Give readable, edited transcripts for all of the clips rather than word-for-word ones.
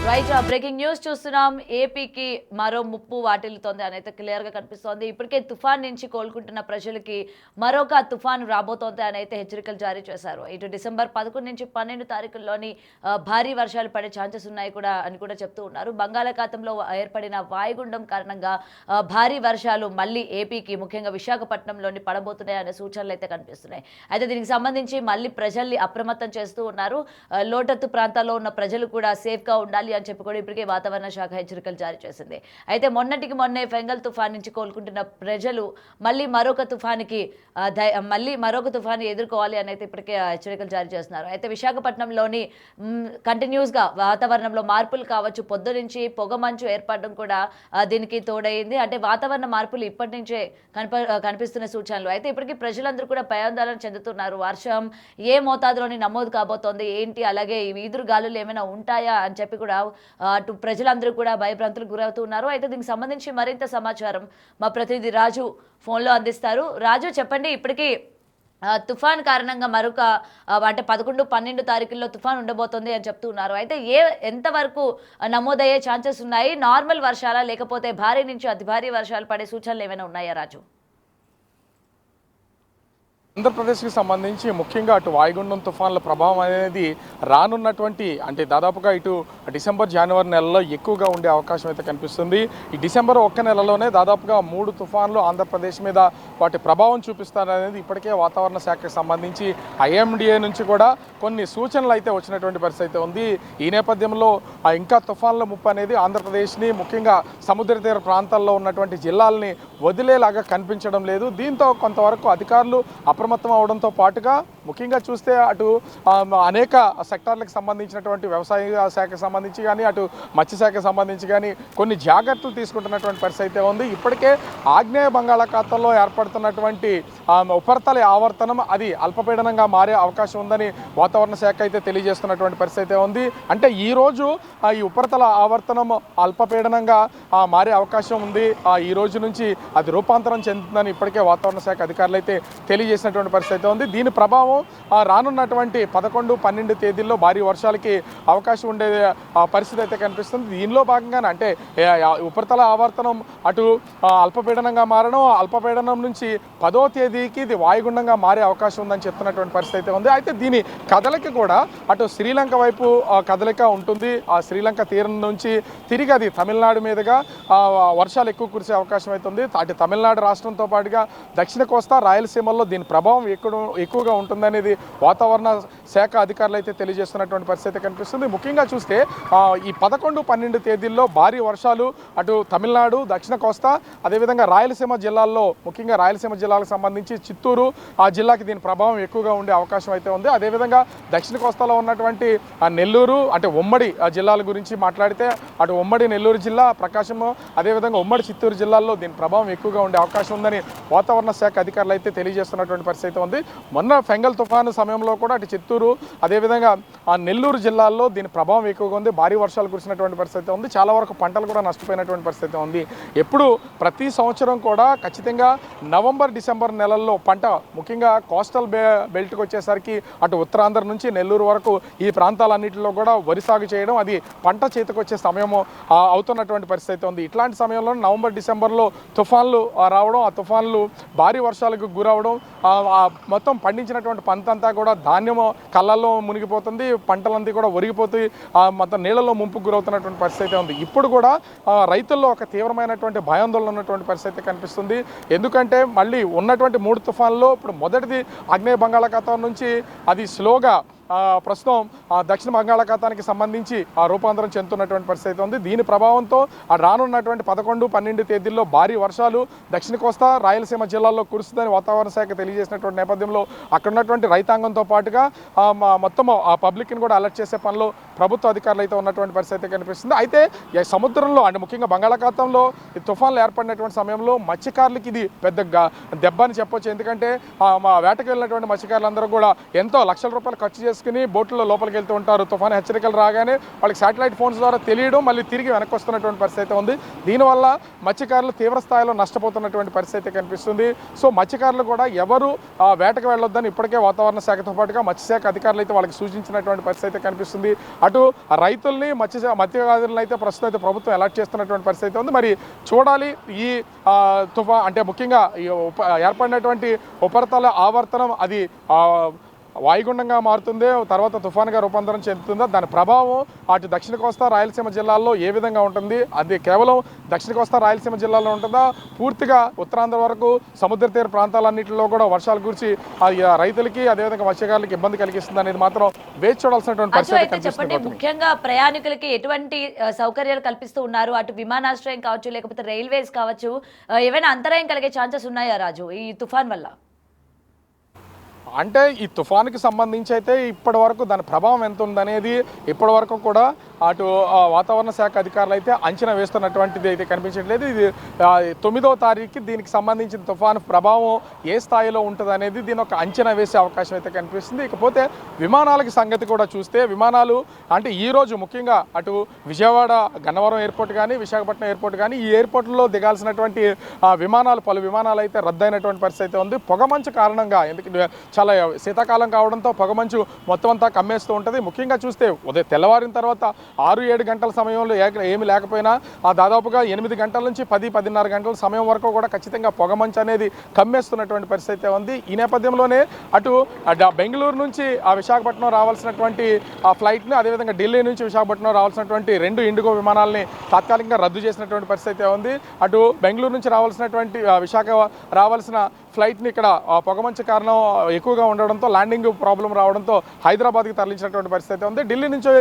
Right breaking news చూస్తున్నాం. ఏపీకి మరో ముప్పు వాటిల్లుతోంది అనేది క్లియర్ గా కనిపిస్తోంది. ఇప్పటికే తుఫాన్ నుంచి కోలుకుంటున్న ప్రజలకి మరొక తుఫాను రాబోతోంది అని అయితే హెచ్చరికలు జారీ చేశారు. ఇటు డిసెంబర్ 11 నుంచి 12 తారీఖుల్లోని భారీ వర్షాలు పడే ఛాన్సెస్ ఉన్నాయి కూడా అని కూడా చెప్తూ ఉన్నారు. బంగాళాఖాతంలో ఏర్పడిన వాయుగుండం కారణంగా భారీ వర్షాలు మళ్ళీ ఏపీకి ముఖ్యంగా విశాఖపట్నంలోని పడబోతున్నాయి అనే సూచనలు అయితే కనిపిస్తున్నాయి. అయితే దీనికి సంబంధించి మళ్ళీ ప్రజల్ని అప్రమత్తం చేస్తూ ఉన్నారు. లోతట్టు ప్రాంతాల్లో ఉన్న ప్రజలు కూడా సేఫ్ గా ఉండాలి అని చెప్పి కూడా ఇప్పటికే వాతావరణ శాఖ హెచ్చరికలు జారీ చేసింది. అయితే మొన్నటికి మొన్నే ఫెంగల్ తుఫాన్ నుంచి కోలుకుంటున్న ప్రజలు మళ్ళీ మరొక తుఫాను ఎదుర్కోవాలి అని అయితే ఇప్పటికే హెచ్చరికలు జారీ చేస్తున్నారు. అయితే విశాఖపట్నంలోని కంటిన్యూస్ గా వాతావరణంలో మార్పులు కావచ్చు, పొద్దు నుంచి పొగమంచు ఏర్పడడం కూడా దీనికి తోడైంది. అంటే వాతావరణ మార్పులు ఇప్పటి నుంచే కనిపిస్తున్న సూచనలు. అయితే ఇప్పటికీ ప్రజలందరూ కూడా భయాందోళన చెందుతున్నారు. వర్షం ఏ మోతాదులోని నమోదు కాబోతోంది ఏంటి, అలాగే ఈదురు గాలులు ఏమైనా ఉంటాయా అని చెప్పి కూడా అటు ప్రజలందరూ కూడా భయభ్రాంతులకు గురవుతున్నారు. అయితే దీనికి సంబంధించి మరింత సమాచారం మా ప్రతినిధి రాజు ఫోన్లో అందిస్తారు. రాజు, చెప్పండి. ఇప్పటికీ తుఫాన్ కారణంగా మరొక అంటే 11, 12 తారీఖుల్లో తుఫాన్ ఉండబోతోంది అని చెప్తున్నారు. అయితే ఎంతవరకు నమోదయ్యే ఛాన్సెస్ ఉన్నాయి? నార్మల్ వర్షాలా లేకపోతే భారీ నుంచి అతి భారీ వర్షాలు పడే సూచనలు ఏమైనా ఉన్నాయా రాజు? ఆంధ్రప్రదేశ్కి సంబంధించి ముఖ్యంగా అటు వాయుగుండం తుఫాన్ల ప్రభావం అనేది రానున్నటువంటి అంటే దాదాపుగా ఇటు డిసెంబర్, జనవరి నెలలో ఎక్కువగా ఉండే అవకాశం అయితే కనిపిస్తుంది. ఈ డిసెంబర్ ఒక్క నెలలోనే దాదాపుగా 3 తుఫాన్లు ఆంధ్రప్రదేశ్ మీద వాటి ప్రభావం చూపిస్తారనేది ఇప్పటికే వాతావరణ శాఖకు సంబంధించి ఐఎండిఏ నుంచి కూడా కొన్ని సూచనలు అయితే వచ్చినటువంటి పరిస్థితి అయితే ఉంది. ఈ నేపథ్యంలో ఇంకా తుఫాన్ల ముప్పు అనేది ఆంధ్రప్రదేశ్ని ముఖ్యంగా సముద్ర తీర ప్రాంతాల్లో ఉన్నటువంటి జిల్లాలని వదిలేలాగా కనిపించడం లేదు. దీంతో కొంతవరకు అధికారులు అప్రమత్తం అవడంతో పాటుగా ముఖ్యంగా చూస్తే అటు అనేక సెక్టార్లకు సంబంధించినటువంటి వ్యవసాయ శాఖకు సంబంధించి కానీ అటు మత్స్యశాఖకు సంబంధించి కానీ కొన్ని జాగ్రత్తలు తీసుకుంటున్నటువంటి పరిస్థితి అయితే ఉంది. ఇప్పటికే ఆగ్నేయ బంగాళాఖాతంలో ఏర్పడుతున్నటువంటి ఉపరితల ఆవర్తనం అది అల్పపీడనంగా మారే అవకాశం ఉందని వాతావరణ శాఖ అయితే తెలియజేస్తున్నటువంటి పరిస్థితి అయితే ఉంది. అంటే ఈరోజు ఈ ఉపరితల ఆవర్తనం అల్పపీడనంగా మారే అవకాశం ఉంది. ఈ రోజు నుంచి అది రూపాంతరం చెందుతుందని ఇప్పటికే వాతావరణ శాఖ అధికారులు అయితే తెలియజేసినటువంటి పరిస్థితి అయితే ఉంది. దీని ప్రభావం రానున్నటువంటి 11, 12 తేదీల్లో భారీ వర్షాలకి అవకాశం ఉండే పరిస్థితి అయితే కనిపిస్తుంది. దీనిలో భాగంగానే అంటే ఉపరితల ఆవర్తనం అటు అల్పపీడనంగా మారడం, అల్పపీడనం నుంచి 10వ తేదీకి ఇది వాయుగుండంగా మారే అవకాశం ఉందని చెప్తున్నటువంటి పరిస్థితి అయితే ఉంది. అయితే దీని కదలిక కూడా అటు శ్రీలంక వైపు కదలిక ఉంటుంది. ఆ శ్రీలంక తీరం నుంచి తిరిగి అది తమిళనాడు మీదుగా వర్షాలు ఎక్కువ కురిసే అవకాశం అయితే ఉంది. అటు తమిళనాడు రాష్ట్రంతో పాటుగా దక్షిణ కోస్తా, రాయలసీమల్లో దీని ప్రభావం ఎక్కువగా ఉంటుందనేది వాతావరణ శాఖ అధికారులు అయితే తెలియజేస్తున్నటువంటి పరిస్థితి కనిపిస్తుంది. ముఖ్యంగా చూస్తే ఈ 11, 12 తేదీల్లో భారీ వర్షాలు అటు తమిళనాడు, దక్షిణ కోస్తా, అదేవిధంగా రాయలసీమ జిల్లాల్లో ముఖ్యంగా రాయలసీమ జిల్లాలకు సంబంధించి చిత్తూరు ఆ జిల్లాకి దీని ప్రభావం ఎక్కువగా ఉండే అవకాశం అయితే ఉంది. అదేవిధంగా దక్షిణ కోస్తాలో ఉన్నటువంటి నెల్లూరు అంటే ఉమ్మడి జిల్లాల గురించి మాట్లాడితే అటు ఉమ్మడి నెల్లూరు జిల్లా, ప్రకాశము, అదేవిధంగా ఉమ్మడి చిత్తూరు జిల్లాల్లో దీని ప్రభావం ఎక్కువగా ఉండే అవకాశం ఉందని వాతావరణ శాఖ అధికారులు అయితే తెలియజేస్తున్నటువంటి పరిస్థితి ఉంది. మొన్న ఫెంగల్ తుఫాను సమయంలో కూడా అటు చిత్తూరు అదేవిధంగా నెల్లూరు జిల్లాల్లో దీని ప్రభావం ఎక్కువగా ఉంది. భారీ వర్షాలు కురిసినటువంటి పరిస్థితి ఉంది. చాలా వరకు పంటలు కూడా నష్టపోయినటువంటి పరిస్థితి ఉంది. ఎప్పుడు ప్రతి సంవత్సరం కూడా ఖచ్చితంగా నవంబర్, డిసెంబర్ నెలల్లో పంట ముఖ్యంగా కోస్టల్ బెల్ట్కి వచ్చేసరికి అటు ఉత్తరాంధ్ర నుంచి నెల్లూరు వరకు ఈ ప్రాంతాలన్నింటిలో కూడా వరి సాగు చేయడం, అది పంట చేతికి వచ్చే సమయము అవుతున్నటువంటి పరిస్థితి ఉంది. ఇట్లాంటి సమయంలో నవంబర్, డిసెంబర్లో తుఫాన్లు రావడం, ఆ తుఫాన్లు భారీ వర్షాలకు గురవడం, మొత్తం పండించినటువంటి పంట అంతా కూడా ధాన్యము కళ్ళల్లో మునిగిపోతుంది, పంటలంతా కూడా ఒరిగిపోతాయి, మొత్తం నీళ్ళలో ముంపుకు గురవుతున్నటువంటి పరిస్థితి ఉంది. ఇప్పుడు కూడా రైతుల్లో ఒక తీవ్రమైనటువంటి భయాందోళన ఉన్నటువంటి పరిస్థితి కనిపిస్తుంది. ఎందుకంటే మళ్ళీ ఉన్నటువంటి 3 తుఫాన్లో ఇప్పుడు మొదటిది ఆగ్నేయ బంగాళాఖాతం నుంచి అది స్లోగా ప్రస్తుతం దక్షిణ బంగాళాఖాతానికి సంబంధించి రూపాంతరం చెందుతున్నటువంటి పరిస్థితి ఉంది. దీని ప్రభావంతో రానున్నటువంటి 11, 12 తేదీల్లో భారీ వర్షాలు దక్షిణ కోస్తా, రాయలసీమ జిల్లాల్లో కురుస్తుందని వాతావరణ శాఖ తెలియజేసినటువంటి నేపథ్యంలో అక్కడ ఉన్నటువంటి రైతాంగంతో పాటుగా మొత్తం ఆ పబ్లిక్ని కూడా అలర్ట్ చేసే పనిలో ప్రభుత్వ అధికారులు అయితే ఉన్నటువంటి పరిస్థితి కనిపిస్తుంది. అయితే సముద్రంలో అంటే ముఖ్యంగా బంగాళాఖాతంలో ఈ తుఫాన్లు ఏర్పడినటువంటి సమయంలో మత్స్యకారులకి ఇది పెద్ద దెబ్బ అని చెప్పొచ్చు. ఎందుకంటే వేటకు వెళ్ళినటువంటి మత్స్యకారులందరూ కూడా ఎంతో లక్షల రూపాయలు ఖర్చు చేసి వేసుకుని బోట్లో లోపలికి వెళ్తూ ఉంటారు. తుఫాను హెచ్చరికలు రాగానే వాళ్ళకి శాటిలైట్ ఫోన్స్ ద్వారా తెలియడం, మళ్ళీ తిరిగి వెనక్కి వస్తున్నటువంటి పరిస్థితి అయితే ఉంది. దీనివల్ల మత్స్యకారులు తీవ్ర స్థాయిలో నష్టపోతున్నటువంటి పరిస్థితి కనిపిస్తుంది. సో మత్స్యకారులు కూడా ఎవరు వేటకు వెళ్ళొద్దని ఇప్పటికే వాతావరణ శాఖతో పాటుగా మత్స్యశాఖ అధికారులు అయితే వాళ్ళకి సూచించినటువంటి పరిస్థితి కనిపిస్తుంది. అటు రైతుల్ని మత్స్యకారులను అయితే ప్రస్తుతం అయితే ప్రభుత్వం అలర్ట్ చేస్తున్నటువంటి పరిస్థితి ఉంది. మరి చూడాలి ఈ తుఫాన్ అంటే ముఖ్యంగా ఏర్పడినటువంటి ఉపరితల ఆవర్తనం అది వాయుగుండంగా మారుతుందే, తర్వాత తుఫానుగా రూపాంతరం చెందుతుందా, దాని ప్రభావం అటు దక్షిణ కోస్తా రాయలసీమ జిల్లాల్లో ఏ విధంగా ఉంటుంది, అది కేవలం దక్షిణ కోస్తా రాయలసీమ జిల్లాలో ఉంటుందా, పూర్తిగా ఉత్తరాంధ్ర వరకు సముద్ర తీర ప్రాంతాలన్నింటిలో కూడా వర్షాలు కురిసి రైతులకి అదేవిధంగా మత్స్యకారులకి ఇబ్బంది కలిగిస్తుంది అనేది మాత్రం వేచి చూడాల్సినటువంటి పరిస్థితి కనిపిస్తుంది. ముఖ్యంగా ప్రయాణికులకి ఎటువంటి సౌకర్యాలు కల్పిస్తూ ఉన్నారు, అటు విమానాశ్రయం కావచ్చు లేకపోతే రైల్వేస్ కావచ్చు, ఏమైనా అంతరాయం కలిగే ఛాన్సెస్ ఉన్నాయా రాజు ఈ తుఫాన్ వల్ల? అంటే ఈ తుఫానుకి సంబంధించి అయితే ఇప్పటి వరకు దాని ప్రభావం ఎంత ఉందనేది ఇప్పటి వరకు కూడా అటు వాతావరణ శాఖ అధికారులు అయితే అంచనా వేస్తున్నటువంటిది అయితే కనిపించట్లేదు. ఇది 9వ తారీఖుకి దీనికి సంబంధించిన తుఫాను ప్రభావం ఏ స్థాయిలో ఉంటుంది అనేది దీని ఒక అంచనా వేసే అవకాశం అయితే కనిపిస్తుంది. ఇకపోతే విమానాలకి సంగతి కూడా చూస్తే విమానాలు అంటే ఈరోజు ముఖ్యంగా అటు విజయవాడ గన్నవరం ఎయిర్పోర్ట్ కానీ విశాఖపట్నం ఎయిర్పోర్ట్ కానీ ఈ ఎయిర్పోర్ట్లో దిగాల్సినటువంటి పలు విమానాలు అయితే రద్దయినటువంటి పరిస్థితి అయితే ఉంది. పొగమంచు కారణంగా, ఎందుకంటే చాలా శీతాకాలం కావడంతో పొగమంచు మొత్తం అంతా కమ్మేస్తూ ఉంటుంది. ముఖ్యంగా చూస్తే ఉదయం తెల్లవారిన తర్వాత 6-7 గంటల సమయంలో ఏమి లేకపోయినా దాదాపుగా 8 గంటల నుంచి 10-10:30 గంటల సమయం వరకు కూడా ఖచ్చితంగా పొగమంచు అనేది కమ్మేస్తున్నటువంటి పరిస్థితి ఉంది. ఈ నేపథ్యంలోనే అటు బెంగళూరు నుంచి విశాఖపట్నం రావాల్సినటువంటి ఫ్లైట్ని, అదేవిధంగా ఢిల్లీ నుంచి విశాఖపట్నం రావాల్సినటువంటి 2 ఇండిగో విమానాలని తాత్కాలికంగా రద్దు చేసినటువంటి పరిస్థితి ఉంది. అటు బెంగళూరు నుంచి రావాల్సినటువంటి విశాఖ రావాల్సిన ఫ్లైట్ని ఇక్కడ పొగమంచు కారణం ఎక్కువగా ఉండడంతో ల్యాండింగ్ ప్రాబ్లం రావడంతో హైదరాబాద్కి తరలించినటువంటి పరిస్థితి ఉంది. ఢిల్లీ నుంచి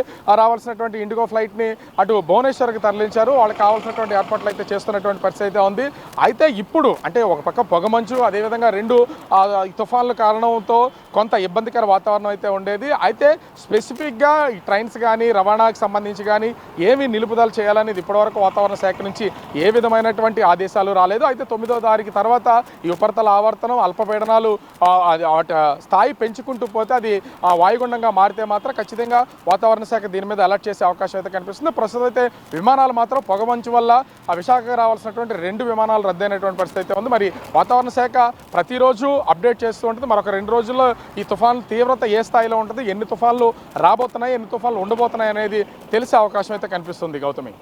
రావాల్సినటువంటి ఇండిగో ఫ్లైట్ని అటు భువనేశ్వర్కి తరలించారు. వాళ్ళకి కావాల్సినటువంటి ఏర్పాట్లు అయితే చేస్తున్నటువంటి పరిస్థితి ఉంది. అయితే ఇప్పుడు అంటే ఒక పక్క పొగమంచు, అదేవిధంగా 2 తుఫాన్ల కారణంతో కొంత ఇబ్బందికర వాతావరణం అయితే ఉండేది. అయితే స్పెసిఫిక్గా ఈ ట్రైన్స్ కానీ రవాణాకి సంబంధించి కానీ ఏమి నిలుపుదల చేయాలనేది ఇప్పటివరకు వాతావరణ శాఖ నుంచి ఏ విధమైనటువంటి ఆదేశాలు రాలేదు. అయితే 9వ తారీఖు తర్వాత ఈ ఉపరితల ఆవర్తనం అల్పపీడనాలు స్థాయి పెంచుకుంటూ పోతే అది వాయుగుండంగా మారితే మాత్రం ఖచ్చితంగా వాతావరణ శాఖ దీని మీద అలర్ట్ చేసే అవకాశం అయితే కనిపిస్తుంది. ప్రస్తుతం అయితే విమానాలు మాత్రం పొగమంచు వల్ల విశాఖకు రావాల్సినటువంటి 2 విమానాలు రద్దయినటువంటి పరిస్థితి అయితే ఉంది. మరి వాతావరణ శాఖ ప్రతిరోజు అప్డేట్ చేస్తూ ఉంటుంది. మరొక 2 రోజుల్లో ఈ తుఫాను తీవ్రత ఏ స్థాయిలో ఉంటుంది, ఎన్ని తుఫాన్లు రాబోతున్నాయి, ఎన్ని తుఫాన్లు ఉండబోతున్నాయి అనేది తెలిసే అవకాశం అయితే కనిపిస్తుంది. గౌతమి,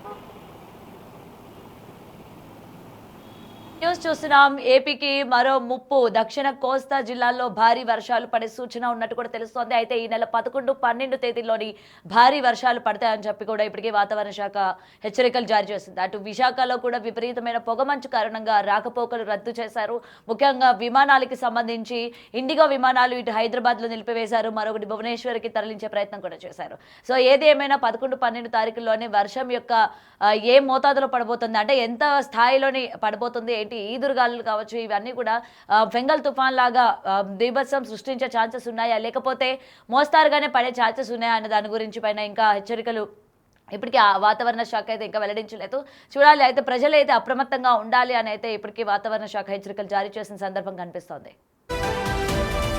న్యూస్ చూస్తున్నాం. ఏపీకి మరో ముప్పు, దక్షిణ కోస్తా జిల్లాల్లో భారీ వర్షాలు పడే సూచన ఉన్నట్టు కూడా తెలుస్తోంది. అయితే ఈ నెల 11, 12 తేదీల్లోని భారీ వర్షాలు పడతాయని చెప్పి కూడా ఇప్పటికే వాతావరణ శాఖ హెచ్చరికలు జారీ చేసింది. అటు విశాఖలో కూడా విపరీతమైన పొగమంచు కారణంగా రాకపోకలు రద్దు చేశారు. ముఖ్యంగా విమానాలకి సంబంధించి ఇండిగో విమానాలు ఇటు హైదరాబాద్లో నిలిపివేశారు, మరొకటి భువనేశ్వర్కి తరలించే ప్రయత్నం కూడా చేశారు. సో ఏది ఏమైనా 11, 12 తారీఖుల్లోనే వర్షం యొక్క ఏ మోతాదులో పడబోతుంది, అంటే ఎంత స్థాయిలోని పడబోతుంది, ఏంటి ఈదురుగాలులు కావచ్చు, ఇవన్నీ కూడా బెంగాల్ తుఫాన్ లాగా బీభత్సం సృష్టించే ఛాన్సెస్ ఉన్నాయా, లేకపోతే మోస్తారుగానే పడే ఛాన్సెస్ ఉన్నాయా అనే దాని గురించి పైన ఇంకా హెచ్చరికలు ఇప్పటికీ వాతావరణ శాఖ అయితే ఇంకా వెల్లడించలేదు. చూడాలి. అయితే ప్రజలు అయితే అప్రమత్తంగా ఉండాలి అని అయితే ఇప్పటికీ వాతావరణ శాఖ హెచ్చరికలు జారీ చేసిన సందర్భం కనిపిస్తోంది.